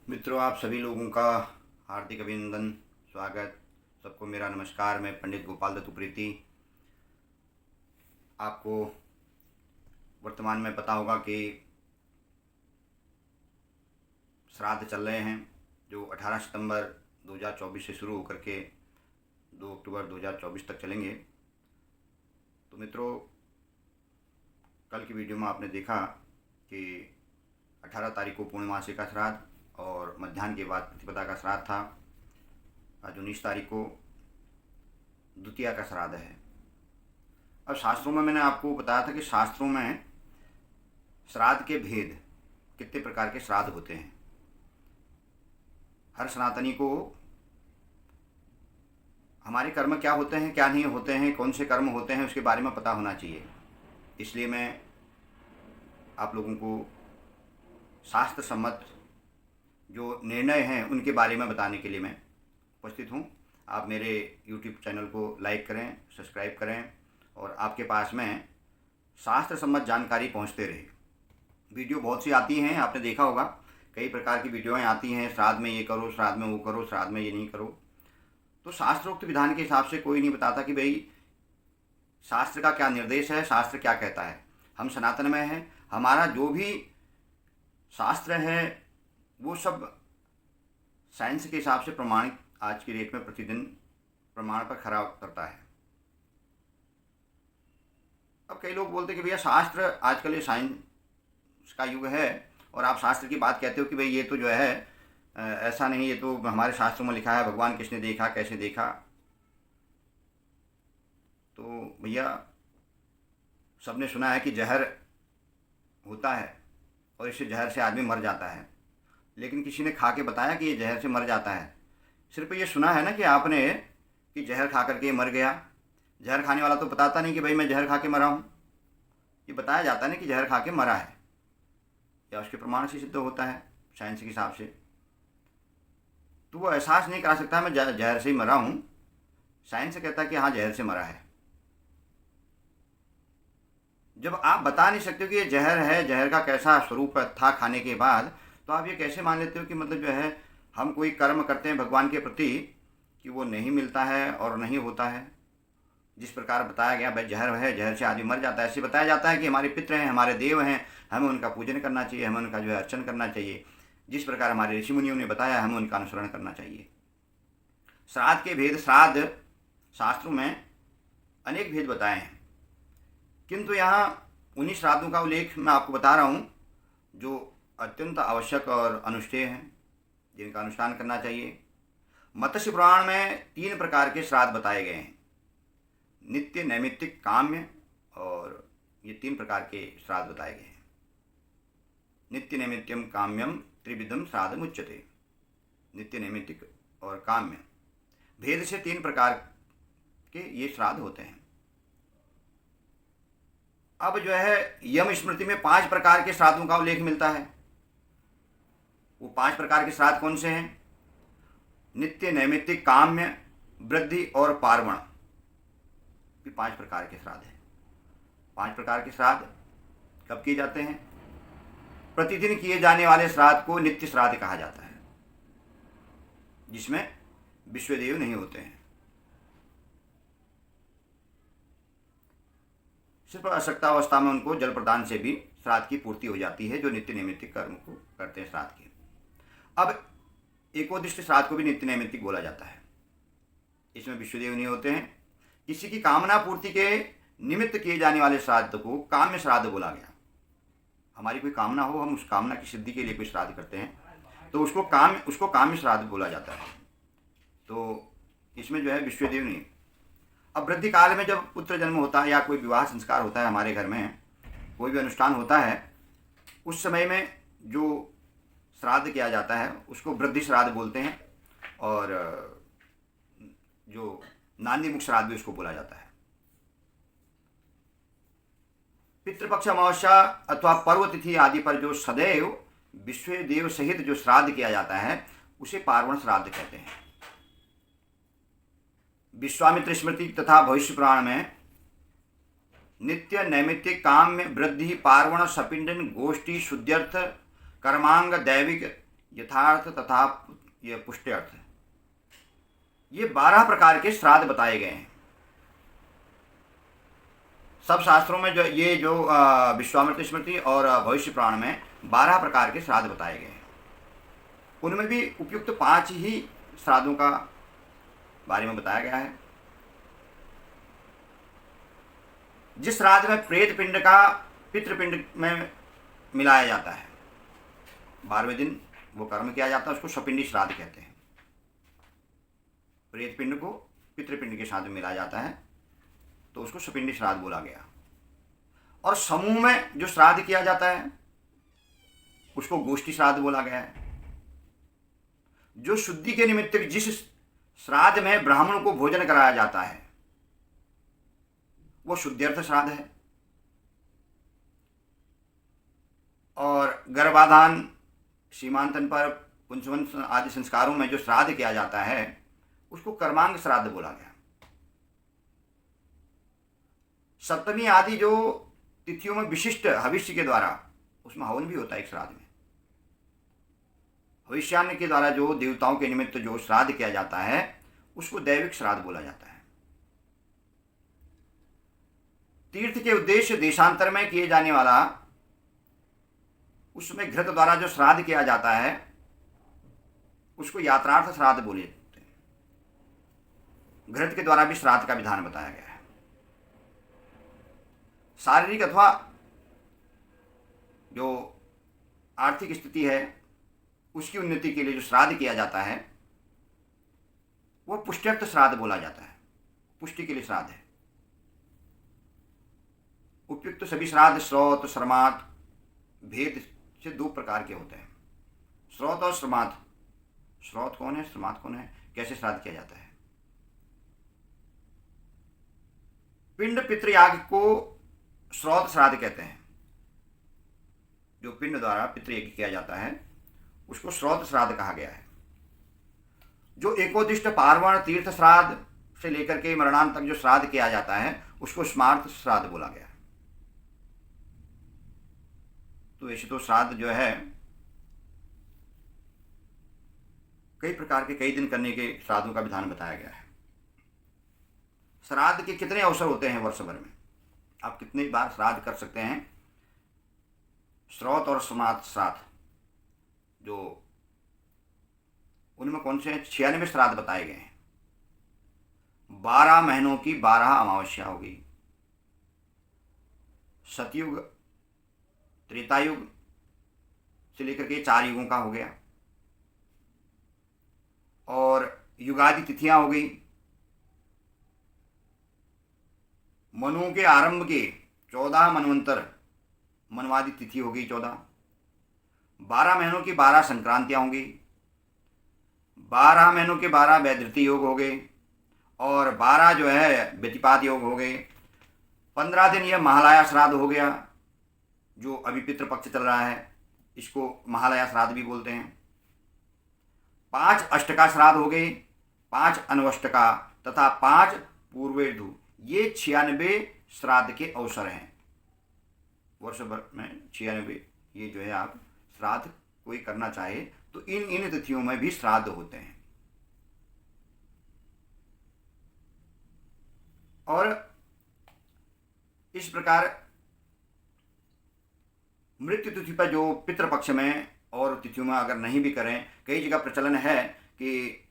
मित्रों, आप सभी लोगों का हार्दिक अभिनंदन, स्वागत। सबको मेरा नमस्कार। मैं पंडित गोपाल दत्त उप्रेती। आपको वर्तमान में पता होगा कि श्राद्ध चल रहे हैं जो 18 सितंबर 2024 से शुरू होकर के 2 अक्टूबर 2024 तक चलेंगे। तो मित्रों, कल की वीडियो में आपने देखा कि 18 तारीख को पूर्णमासी का श्राद्ध और मध्याह्न के बाद प्रतिपदा का श्राद्ध था। आज 19 तारीख को द्वितीया का श्राद्ध है। अब शास्त्रों में मैंने आपको बताया था कि शास्त्रों में श्राद्ध के भेद, कितने प्रकार के श्राद्ध होते हैं। हर सनातनी को हमारे कर्म क्या होते हैं, क्या नहीं होते हैं, कौन से कर्म होते हैं, उसके बारे में पता होना चाहिए। इसलिए मैं आप लोगों को शास्त्र सम्मत जो निर्णय हैं उनके बारे में बताने के लिए मैं उपस्थित हूँ। आप मेरे YouTube चैनल को लाइक करें, सब्सक्राइब करें और आपके पास में शास्त्र सम्मत जानकारी पहुँचते रहे। वीडियो बहुत सी आती हैं, आपने देखा होगा, कई प्रकार की वीडियोएं आती हैं। श्राद्ध में ये करो, श्राद्ध में वो करो, श्राद्ध में ये नहीं करो। तो शास्त्रोक्त विधान के हिसाब से कोई नहीं बताता कि भाई शास्त्र का क्या निर्देश है, शास्त्र क्या कहता है। हम सनातन में हैं, हमारा जो भी शास्त्र है वो सब साइंस के हिसाब से प्रमाणित आज की डेट में प्रतिदिन प्रमाण पर खरा उतरता है। अब कई लोग बोलते हैं कि भैया शास्त्र, आजकल ये साइंस का युग है और आप शास्त्र की बात कहते हो कि भाई ये तो जो है ऐसा नहीं, ये तो हमारे शास्त्रों में लिखा है, भगवान किसने देखा, कैसे देखा। तो भैया सबने सुना है कि जहर होता है और इससे जहर से आदमी मर जाता है, लेकिन किसी ने खा के बताया कि ये जहर से मर जाता है। सिर्फ ये सुना है ना कि आपने कि जहर खा करके मर गया। जहर खाने वाला तो बताता नहीं कि भाई मैं जहर खा के मरा हूँ। ये बताया जाता है ना कि जहर खा के मरा है, या उसके प्रमाण से सिद्ध होता है साइंस के हिसाब से। तो वो एहसास नहीं करा सकता मैं जहर से ही मरा हूँ। साइंस कहता है कि हाँ जहर से मरा है। जब आप बता नहीं सकते हो कि ये जहर है, जहर का कैसा स्वरूप था खाने के बाद, तो आप ये कैसे मान लेते हो कि मतलब जो है हम कोई कर्म करते हैं भगवान के प्रति कि वो नहीं मिलता है और नहीं होता है। जिस प्रकार बताया गया भाई जहर है, जहर से आदमी मर जाता है, ऐसे बताया जाता है कि हमारे पितृ हैं, हमारे देव हैं, हमें उनका पूजन करना चाहिए, हमें उनका जो है अर्चन करना चाहिए। जिस प्रकार हमारे ऋषि मुनियों ने बताया हमें उनका अनुसरण करना चाहिए। श्राद्ध के भेद, श्राद्ध शास्त्रों में अनेक भेद बताए हैं, किंतु यहाँ उन्हीं श्राद्धों का उल्लेख मैं आपको बता रहा हूँ जो अत्यंत आवश्यक और अनुष्ठेय हैं, जिनका अनुष्ठान करना चाहिए। मत्स्य पुराण में 3 प्रकार के श्राद्ध बताए गए हैं, नित्य, नैमित्तिक, काम्य, और ये 3 प्रकार के श्राद्ध बताए गए हैं। नित्य, नैमित्त्यम, काम्यम त्रिविधम श्राद्ध मुच्यते। नित्य, नैमित्तिक और काम्य भेद से 3 प्रकार के ये श्राद्ध होते हैं। अब जो है यम स्मृति में 5 प्रकार के श्राद्धों का उल्लेख मिलता है। वो 5 प्रकार के श्राद्ध कौन से हैं? नित्य, नैमित्तिक, काम्य, वृद्धि और पार्वण। ये 5 प्रकार के श्राद्ध हैं। 5 प्रकार के श्राद्ध कब किए जाते हैं? प्रतिदिन किए जाने वाले श्राद्ध को नित्य श्राद्ध कहा जाता है, जिसमें विश्वदेव नहीं होते हैं। सिर्फ अशक्तावस्था में उनको जल प्रदान से भी श्राद्ध की पूर्ति हो जाती है, जो नित्य नैमित्तिक कर्म को करते हैं श्राद्ध के। अब एकोदिष्ट श्राद्ध को भी नित्य नैमित्तिक बोला जाता है। इसमें विश्वदेव नहीं होते हैं। किसी की कामना पूर्ति के निमित्त किए जाने वाले श्राद्ध को काम्य श्राद्ध बोला गया। हमारी कोई कामना हो, हम उस कामना की सिद्धि के लिए कोई श्राद्ध करते हैं, तो उसको काम्य श्राद्ध बोला जाता है। तो इसमें जो है विश्वदेव नहीं। अब वृद्धि काल में जब पुत्र जन्म होता है या कोई विवाह संस्कार होता है, हमारे घर में कोई भी अनुष्ठान होता है, उस समय में जो श्राद्ध किया जाता है उसको वृद्धि श्राद्ध बोलते हैं, और जो नांदी मुख श्राद्ध भी उसको बोला जाता है। पितृपक्ष अमावस्या अथवा पर्व तिथि आदि पर जो सदैव विश्वदेव सहित जो श्राद्ध किया जाता है उसे पार्वण श्राद्ध कहते हैं। विश्वामित्र स्मृति तथा भविष्य पुराण में नित्य, नैमित्तिक, काम्य, वृद्धि, पार्वण, सपिंडन, गोष्ठी, शुद्ध्यर्थ, कर्मांग, दैविक, यथार्थ तथा ये पुष्ट्यर्थ, ये 12 प्रकार के श्राद्ध बताए गए हैं। सब शास्त्रों में जो विश्वामित्र स्मृति और भविष्य पुराण में 12 प्रकार के श्राद्ध बताए गए हैं। उनमें भी उपयुक्त 5 ही श्राद्धों का बारे में बताया गया है। जिस श्राद्ध में प्रेत पिंड का पितृपिंड में मिलाया जाता है, 12वें दिन वो कर्म किया जाता है, उसको सपिंडी श्राद्ध कहते हैं। प्रेत पिंड को पितृपिंड के साथ में मिलाया जाता है तो उसको सपिंडी श्राद्ध बोला गया। और समूह में जो श्राद्ध किया जाता है उसको गोष्ठी श्राद्ध बोला गया है। जो शुद्धि के निमित्त जिस श्राद्ध में ब्राह्मण को भोजन कराया जाता है वो शुद्ध्यर्थ श्राद्ध है। और गर्भाधान, सीमांतन पर, पुंसवन आदि संस्कारों में जो श्राद्ध किया जाता है उसको कर्मांग श्राद्ध बोला गया। सप्तमी आदि जो तिथियों में विशिष्ट हविष्य के द्वारा, उसमें हवन भी होता है एक श्राद्ध में। भविष्यान्न के द्वारा जो देवताओं के निमित्त जो श्राद्ध किया जाता है उसको दैविक श्राद्ध बोला जाता है। तीर्थ के उद्देश्य देशांतर में किए जाने वाला, उसमें घृत द्वारा जो श्राद्ध किया जाता है उसको यात्रार्थ श्राद्ध बोले जाते हैं। घृत के द्वारा भी श्राद्ध का विधान बताया गया है। शारीरिक अथवा जो आर्थिक स्थिति है उसकी उन्नति के लिए जो श्राद्ध किया जाता है वो पुष्ट्यर्थ श्राद्ध बोला जाता है। पुष्टि के लिए श्राद्ध है। उपयुक्त सभी श्राद्ध श्रौत श्रमात भेद से 2 प्रकार के होते हैं। श्रौत और श्रमात। श्रौत कौन है, श्रमात कौन है, कैसे श्राद्ध किया जाता है? पिंड पितृयाग को श्रौत श्राद्ध कहते हैं। जो पिंड द्वारा पितृयज्ञ किया जाता है उसको श्रौत श्राद्ध कहा गया है। जो एकोदिष्ट पार्वण तीर्थ श्राद्ध से लेकर के मरणांत तक जो श्राद्ध किया जाता है उसको स्मार्त श्राद्ध बोला गया है। तो ऐसे तो श्राद्ध जो है कई प्रकार के, कई दिन करने के श्राद्धों का विधान बताया गया है। श्राद्ध के कितने अवसर होते हैं वर्ष भर में, आप कितनी बार श्राद्ध कर सकते हैं? श्रौत और श्रमात श्राद्ध जो उनमें कौन से हैं? 96 श्राद्ध बताए गए हैं। 12 महीनों की 12 अमावस्या होगी। सतयुग, त्रेतायुग से लेकर के 4 युगों का हो गया। और युगादि तिथियां हो गई। मनु के आरंभ के 14 मनवंतर मनवादी तिथि हो गई 14। 12 महीनों की 12 संक्रांतियां होंगी। 12 महीनों के 12 वैधृति योग हो गए। और 12 जो है व्यतिपात योग हो गए। 15 दिन यह महालया श्राद्ध हो गया जो अभी पितृपक्ष चल रहा है, इसको महालया श्राद्ध भी बोलते हैं। 5 अष्टका श्राद्ध हो गए, 5 अनवष्टका तथा 5 पूर्वेर्धु। ये 96 श्राद्ध के अवसर हैं। वर्ष भर में 96 ये जो है आप श्राद्ध कोई करना चाहे तो इन तिथियों में भी श्राद्ध होते हैं। और इस प्रकार मृत्यु तिथि पर जो पितृपक्ष में और तिथियों में अगर नहीं भी करें, कई जगह प्रचलन है कि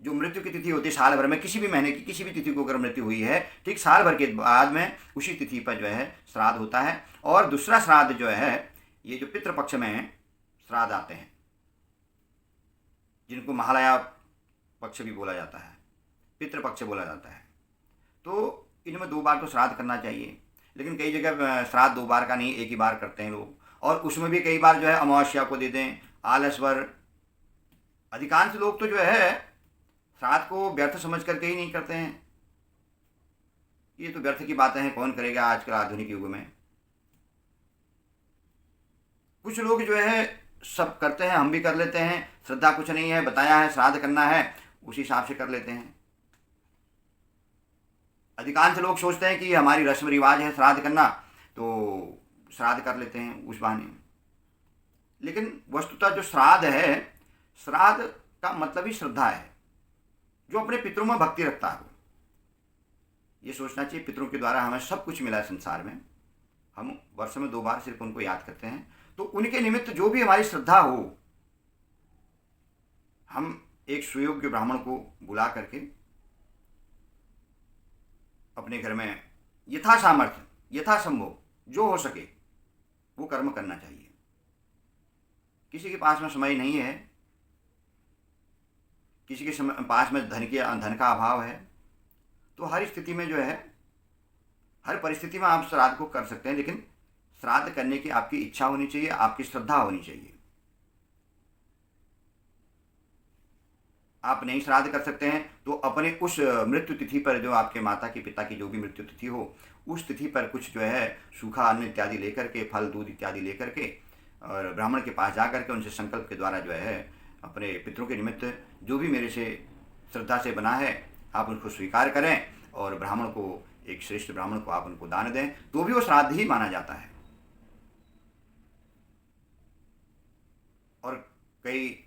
जो मृत्यु की तिथि होती है साल भर में, किसी भी महीने की किसी भी तिथि को अगर मृत्यु हुई है ठीक साल भर के बाद में उसी तिथि पर जो है श्राद्ध होता है। और दूसरा श्राद्ध जो है ये जो पितृपक्ष में श्राद्ध आते हैं जिनको महालया पक्ष भी बोला जाता है, पितृपक्ष बोला जाता है, तो इनमें 2 बार तो श्राद्ध करना चाहिए। लेकिन कई जगह श्राद्ध 2 बार का नहीं, एक ही बार करते हैं लोग। और उसमें भी कई बार जो है अमावस्या को दे दें, आलसवर। अधिकांश लोग तो जो है श्राद्ध को व्यर्थ समझ करके ही नहीं करते हैं। ये तो व्यर्थ की बातें हैं, कौन करेगा आजकल आधुनिक युग में। कुछ लोग जो है सब करते हैं, हम भी कर लेते हैं। श्रद्धा कुछ नहीं है, बताया है श्राद्ध करना है, उसी हिसाब से कर लेते हैं। अधिकांश लोग सोचते हैं कि हमारी रस्म रिवाज है श्राद्ध करना, तो श्राद्ध कर लेते हैं उस बहाने। लेकिन वस्तुतः जो श्राद्ध है, श्राद्ध का मतलब ही श्रद्धा है। जो अपने पितरों में भक्ति रखता है, ये सोचना चाहिए पितरों के द्वारा हमें सब कुछ मिला है संसार में। हम वर्ष में 2 बार सिर्फ उनको याद करते हैं, तो उनके निमित्त जो भी हमारी श्रद्धा हो, हम एक सुयोग्य ब्राह्मण को बुला करके अपने घर में यथा सामर्थ्य, यथा संभव जो हो सके वो कर्म करना चाहिए। किसी के पास में समय नहीं है, किसी के पास में धन का अभाव है, तो हर स्थिति में जो है, हर परिस्थिति में आप श्राद्ध को कर सकते हैं, लेकिन श्राद्ध करने की आपकी इच्छा होनी चाहिए, आपकी श्रद्धा होनी चाहिए। आप नहीं श्राद्ध कर सकते हैं तो अपने उस मृत्यु तिथि पर, जो आपके माता की पिता की जो भी मृत्यु तिथि हो, उस तिथि पर कुछ जो है सूखा अन्न इत्यादि लेकर के, फल दूध इत्यादि लेकर के, और ब्राह्मण के पास जा करके उनसे संकल्प के द्वारा जो है अपने पितरों के निमित्त जो भी मेरे से श्रद्धा से बना है आप उनको स्वीकार करें, और ब्राह्मण को, एक श्रेष्ठ ब्राह्मण को आप उनको दान दें, तो भी वो श्राद्ध ही माना जाता है। और कई,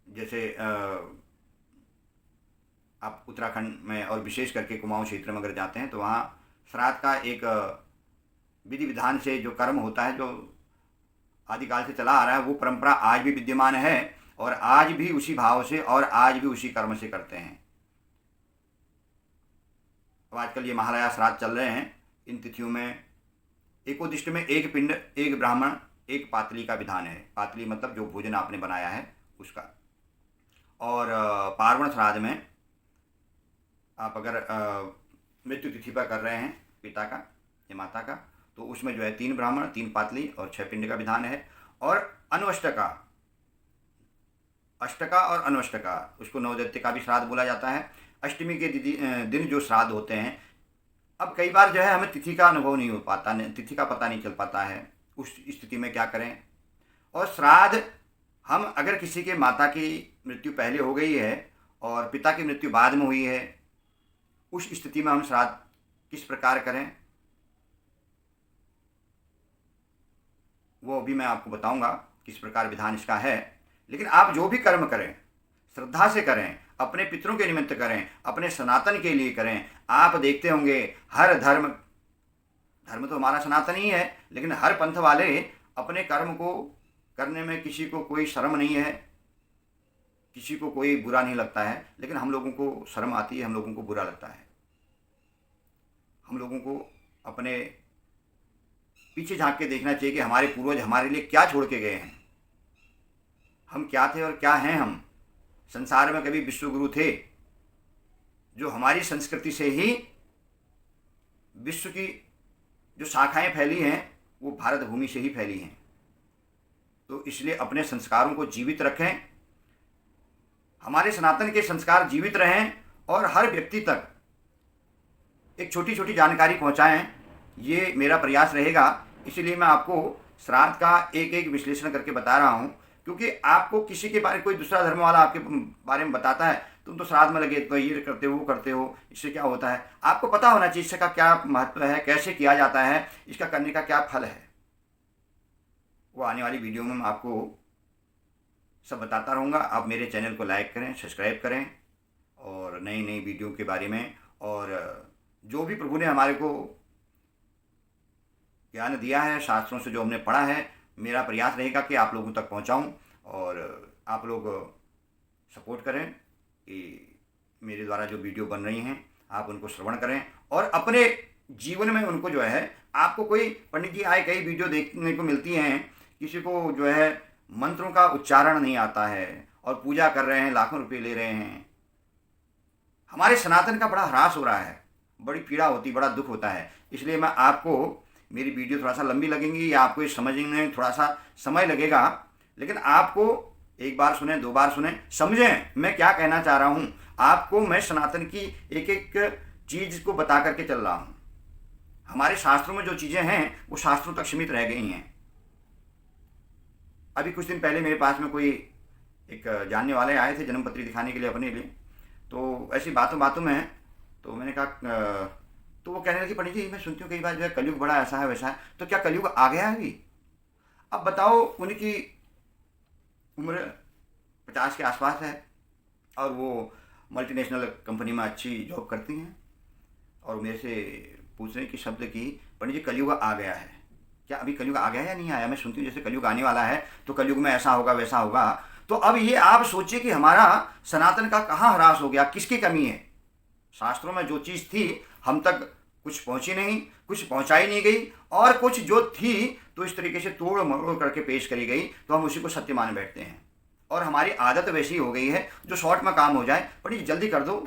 जैसे आप उत्तराखंड में और विशेष करके कुमाऊं क्षेत्र में अगर जाते हैं तो वहाँ श्राद्ध का एक विधि विधान से जो कर्म होता है, जो आदिकाल से चला आ रहा है, वो परंपरा आज भी विद्यमान है, और आज भी उसी भाव से और आज भी उसी कर्म से करते हैं। अब आजकल ये महालया श्राद्ध चल रहे हैं, इन तिथियों में एकोदिष्ट में एक पिंड, एक ब्राह्मण, एक पातली का विधान है। पातली मतलब जो भोजन आपने बनाया है उसका। और पार्वण श्राद्ध में आप अगर मृत्यु तिथि पर कर रहे हैं पिता का या माता का, तो उसमें जो है 3 ब्राह्मण, 3 पातली और 6 पिंड का विधान है। और अनवष्टका, अष्टका और अनवष्टका, उसको नवदैत्य का भी श्राद्ध बोला जाता है। अष्टमी के दिन जो श्राद्ध होते हैं, अब कई बार जो है हमें तिथि का अनुभव नहीं हो पाता, तिथि का पता नहीं चल पाता है, उस स्थिति में क्या करें। और श्राद्ध हम अगर किसी के माता की मृत्यु पहले हो गई है और पिता की मृत्यु बाद में हुई है, उस स्थिति में हम श्राद्ध किस प्रकार करें वो भी मैं आपको बताऊंगा किस प्रकार विधान इसका है। लेकिन आप जो भी कर्म करें श्रद्धा से करें, अपने पितरों के निमित्त करें, अपने सनातन के लिए करें। आप देखते होंगे हर धर्म तो हमारा सनातन ही है, लेकिन हर पंथ वाले अपने कर्म को करने में किसी को कोई शर्म नहीं है, किसी को कोई बुरा नहीं लगता है। लेकिन हम लोगों को शर्म आती है, हम लोगों को बुरा लगता है। हम लोगों को अपने पीछे झांक के देखना चाहिए कि हमारे पूर्वज हमारे लिए क्या छोड़ के गए हैं, हम क्या थे और क्या हैं। हम संसार में कभी विश्वगुरु थे, जो हमारी संस्कृति से ही विश्व की जो शाखाएं फैली हैं वो भारत भूमि से ही फैली हैं। तो इसलिए अपने संस्कारों को जीवित रखें, हमारे सनातन के संस्कार जीवित रहें, और हर व्यक्ति तक एक छोटी छोटी जानकारी पहुंचाएं, ये मेरा प्रयास रहेगा। इसलिए मैं आपको श्राद्ध का एक एक विश्लेषण करके बता रहा हूँ, क्योंकि आपको किसी के बारे, कोई दूसरा धर्म वाला आपके बारे में बताता है, तुम तो श्राद्ध में लगे, तो ये करते हो वो करते हो, इससे क्या होता है। आपको पता होना चाहिए इसका क्या महत्व है, कैसे किया जाता है, इसका करने का क्या फल है। वो आने वाली वीडियो में मैं आपको सब बताता रहूँगा। आप मेरे चैनल को लाइक करें, सब्सक्राइब करें, और नई नई वीडियो के बारे में, और जो भी प्रभु ने हमारे को ज्ञान दिया है शास्त्रों से, जो हमने पढ़ा है, मेरा प्रयास रहेगा कि आप लोगों तक पहुंचाऊं, और आप लोग सपोर्ट करें कि मेरे द्वारा जो वीडियो बन रही हैं आप उनको श्रवण करें, और अपने जीवन में उनको जो है, आपको कोई पंडित जी आए, कई वीडियो देखने को मिलती हैं, किसी को जो है मंत्रों का उच्चारण नहीं आता है और पूजा कर रहे हैं, लाखों रुपये ले रहे हैं। हमारे सनातन का बड़ा ह्रास हो रहा है, बड़ी पीड़ा होती, बड़ा दुख होता है। इसलिए मैं आपको, मेरी वीडियो थोड़ा सा लंबी लगेंगी या आपको ये समझने में थोड़ा सा समय लगेगा, लेकिन आपको एक बार सुने, 2 बार सुने, समझें मैं क्या कहना चाह रहा हूँ। आपको मैं सनातन की एक एक चीज़ को बता करके चल रहा हूँ। हमारे शास्त्रों में जो चीज़ें हैं वो शास्त्रों तक सीमित रह गई हैं। अभी कुछ दिन पहले मेरे पास में कोई एक जानने वाले आए थे जन्मपत्री दिखाने के लिए अपने लिए, तो ऐसी बातों में तो मैंने कहा, तो वो कहने लगी, पंडित जी मैं सुनती हूँ कई बार जो है कलयुग बड़ा ऐसा है वैसा है, तो क्या कलयुग आ गया है अभी? अब बताओ, उनकी उम्र 50 के आसपास है और वो मल्टीनेशनल कंपनी में अच्छी जॉब करती हैं, और मेरे से पूछ रहे कि शब्द की पंडित जी कलयुग आ गया है। क्या अभी कलयुग आ गया है या नहीं आया? मैं सुनती हूँ जैसे कलयुग आने वाला है, तो कलयुग में ऐसा होगा वैसा होगा। तो अब ये आप सोचिए कि हमारा सनातन का कहाँ ह्रास हो गया, किसकी कमी है? शास्त्रों में जो चीज़ थी हम तक कुछ पहुंची नहीं, कुछ पहुंचाई नहीं गई, और कुछ जो थी तो इस तरीके से तोड़ मरोड़ करके पेश करी गई, तो हम उसी को सत्य मान बैठते हैं। और हमारी आदत वैसी हो गई है जो शॉर्ट में काम हो जाए, पर जल्दी कर दो,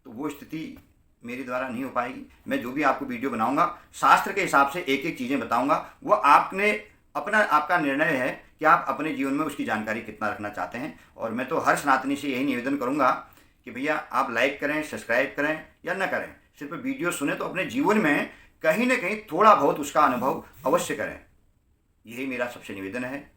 तो वो स्थिति मेरे द्वारा नहीं हो पाएगी। मैं जो भी आपको वीडियो बनाऊंगा शास्त्र के हिसाब से एक एक चीज़ें बताऊंगा, वो आपने आपका निर्णय है कि आप अपने जीवन में उसकी जानकारी कितना रखना चाहते हैं। और मैं तो हर सनातनी से यही निवेदन करूंगा कि भैया आप लाइक करें, सब्सक्राइब करें या न करें, सिर्फ वीडियो सुने तो अपने जीवन में कहीं ना कहीं थोड़ा बहुत उसका अनुभव अवश्य करें। यही मेरा सबसे निवेदन है,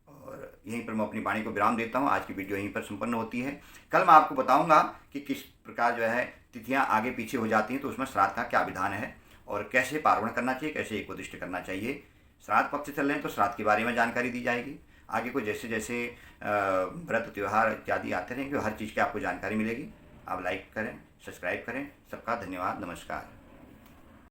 और यहीं पर मैं अपनी वाणी को विराम देता हूँ। आज की वीडियो यहीं पर संपन्न होती है। कल मैं आपको बताऊंगा कि किस प्रकार जो है तिथियां आगे पीछे हो जाती हैं, तो उसमें श्राद्ध का क्या विधान है और कैसे पार्वण करना चाहिए, कैसे एकोदिष्ट करना चाहिए। श्राद्ध पक्ष चल रहे हैं तो श्राद्ध के बारे में जानकारी दी जाएगी। आगे को जैसे जैसे व्रत त्यौहार इत्यादि आते रहेंगे, हर चीज़ की आपको जानकारी मिलेगी। आप लाइक करें, सब्सक्राइब करें। सबका धन्यवाद, नमस्कार।